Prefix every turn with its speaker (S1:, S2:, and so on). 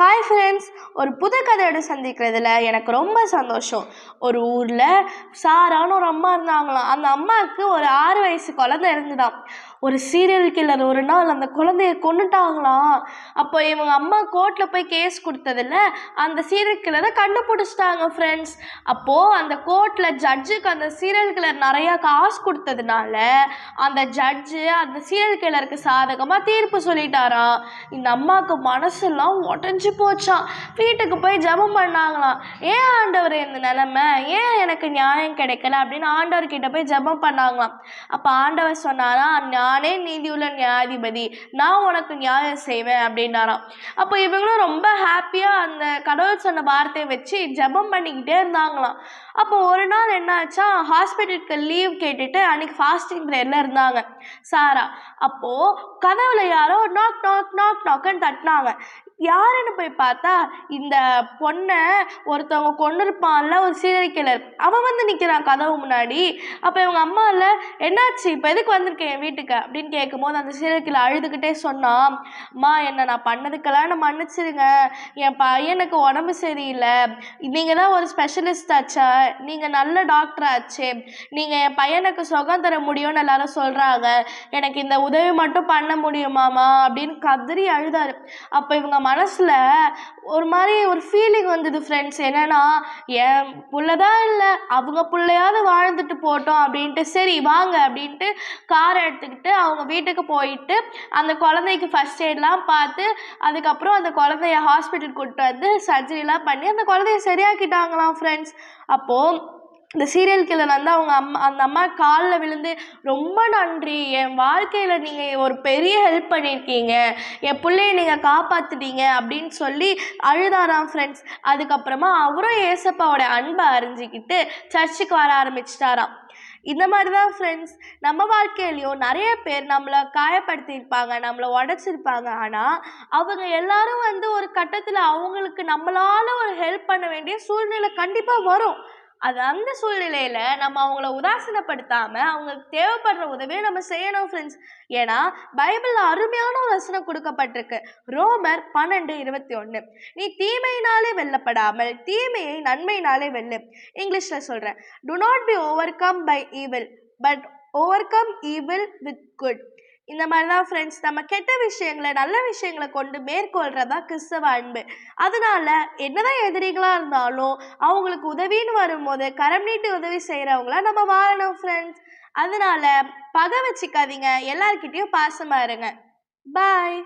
S1: Hi friends, ஒரு புது கதையோட சந்திக்கிறதுல எனக்கு ரொம்ப சந்தோஷம். ஒரு ஊரில் சாரான்னு ஒரு அம்மா இருந்தாங்களாம். அந்த அம்மாவுக்கு ஒரு 6 வயசு குழந்தை இருந்துதான். ஒரு சீரியல் கில்லர் ஒரு நாள் அந்த குழந்தைய கொன்னுட்டாங்களாம். அப்போ இவங்க அம்மா கோர்ட்டில் போய் கேஸ் கொடுத்ததில்ல, அந்த சீரியல் கில்லரை கண்டுபிடிச்சிட்டாங்க ஃப்ரெண்ட்ஸ். அப்போது அந்த கோர்ட்டில் ஜட்ஜுக்கு அந்த சீரியல் கில்லர் நிறையா காசு கொடுத்ததுனால அந்த ஜட்ஜு அந்த சீரியல் கில்லருக்கு சாதகமாக தீர்ப்பு சொல்லிட்டாராம். இந்த அம்மாவுக்கு மனசெல்லாம் உடஞ்சி போச்சான். வீட்டுக்கு போய் ஜெபம் பண்ணாங்களாம். ஏன் ஆண்டவர் இந்த நிலைமை, ஏன் எனக்கு நியாயம் கிடைக்கல அப்படின்னு ஆண்டவர்கிட்ட போய் ஜெபம் பண்ணாங்களாம். அப்போ ஆண்டவர் சொன்னாரா, நானே நீதியுள்ள நியாயாதிபதி, நான் உனக்கு நியாயம் செய்வேன் அப்படின்னாராம். அப்போ இவங்களும் ரொம்ப ஹாப்பியாக அந்த கடவுள் சொன்ன வார்த்தையை வச்சு ஜெபம் பண்ணிக்கிட்டே இருந்தாங்களாம். அப்போ ஒரு நாள் என்ன ஆச்சா, ஹாஸ்பிட்டலுக்கு லீவ் கேட்டுட்டு அன்னைக்கு ஃபாஸ்டிங் ப்ரேயரில் இருந்தாங்க சாரா. அப்போது கதவுல யாரோ நாக் நாக் நாக் நாக்குன்னு தட்டினாங்க. யாருன்னு போய் பார்த்தா, இந்த பொண்ணை ஒருத்தவங்க கொண்டு இருப்பான்ல, ஒரு சீரியல் கில்லர், அவன் வந்து நிற்கிறான் கதவு முன்னாடி. அப்போ இவங்க அம்மா இல்லை, என்னாச்சு, இப்போ எதுக்கு வந்திருக்கேன் என் வீட்டுக்கு அப்படின்னு கேட்கும்போது அந்த சீரியல் கில்லர் அழுதுகிட்டே சொன்னான், அம்மா என்னை நான் பண்ணதுக்கெல்லாம் என்னை மன்னிச்சிருங்க, என் பையனுக்கு உடம்பு சரியில்லை, நீங்கள் தான் ஒரு ஸ்பெஷலிஸ்ட் ஆச்சா, நீங்கள் நல்ல டாக்டர் ஆச்சு, நீங்கள் என் பையனுக்கு சுகம் தர முடியும்னு எல்லாரும் சொல்கிறாங்க, எனக்கு இந்த உதவி மட்டும் பண்ண முடியுமாமா அப்படின்னு கதறி அழுதாரு. அப்போ இவங்க மனசில் ஒரு மாதிரி ஒரு ஃபீலிங் வந்தது ஃப்ரெண்ட்ஸ். என்னென்னா, என் புள்ளதான் இல்லை, அவங்க பிள்ளையாவது வாழ்ந்துட்டு போட்டோம் அப்படின்ட்டு, சரி வாங்க அப்படின்ட்டு காரை எடுத்துக்கிட்டு அவங்க வீட்டுக்கு போயிட்டு அந்த குழந்தைக்கு ஃபர்ஸ்ட் எய்ட்லாம் பார்த்து அதுக்கப்புறம் அந்த குழந்தைய ஹாஸ்பிட்டல் கூப்பிட்டு வந்து சர்ஜரிலாம் பண்ணி அந்த குழந்தைய சரியாக்கிட்டாங்களாம் ஃப்ரெண்ட்ஸ். அப்போது இந்த சீரியல் கில்லர் வந்து அந்த அம்மா காலில் விழுந்து, ரொம்ப நன்றி, என் வாழ்க்கையில் நீங்கள் ஒரு பெரிய ஹெல்ப் பண்ணியிருக்கீங்க, என் பிள்ளையை நீங்கள் காப்பாற்றிட்டீங்க அப்படின்னு சொல்லி அழுதாராம் ஃப்ரெண்ட்ஸ். அதுக்கப்புறமா அவரும் ஏசப்பாவோட அன்பை அறிஞ்சிக்கிட்டு சர்ச்சுக்கு வர ஆரம்பிச்சிட்டாராம். இந்த மாதிரி தான் ஃப்ரெண்ட்ஸ், நம்ம வாழ்க்கையிலையும் நிறைய பேர் நம்மளை காயப்படுத்தியிருப்பாங்க, நம்மளை உடச்சிருப்பாங்க. ஆனால் அவங்க எல்லாரும் வந்து ஒரு கட்டத்தில் அவங்களுக்கு நம்மளால் ஒரு ஹெல்ப் பண்ண வேண்டிய சூழ்நிலை கண்டிப்பாக வரும். அது அந்த சூழ்நிலையில் நம்ம அவங்கள உதாசீனப்படுத்தாமல் அவங்களுக்கு தேவைப்படுற உதவியை நம்ம செய்யணும் ஃப்ரெண்ட்ஸ். ஏன்னா பைபிளில் அருமையான ஒரு வசனம் கொடுக்கப்பட்டிருக்கு. ரோமர் 12:21, நீ தீமையினாலே வெல்லப்படாமல் தீமையை நன்மையினாலே வெல்லு. இங்கிலீஷில் சொல்கிறேன், do not be overcome by evil but overcome evil with good. இந்த மாதிரி தான் ஃப்ரெண்ட்ஸ், நம்ம கெட்ட விஷயங்களை நல்ல விஷயங்களை கொண்டு மேற்கொள்கிறதா கிறிஸ்தவ அன்பு. அதனால என்னதான் எதிரிகளாக இருந்தாலும் அவங்களுக்கு உதவின்னு வரும்போது கரம் நீட்டி உதவி செய்கிறவங்கள நம்ம வாழணும் ஃப்ரெண்ட்ஸ். அதனால பகை வச்சுக்காதீங்க, எல்லார்கிட்டையும் பாசமாக இருங்க. பாய்.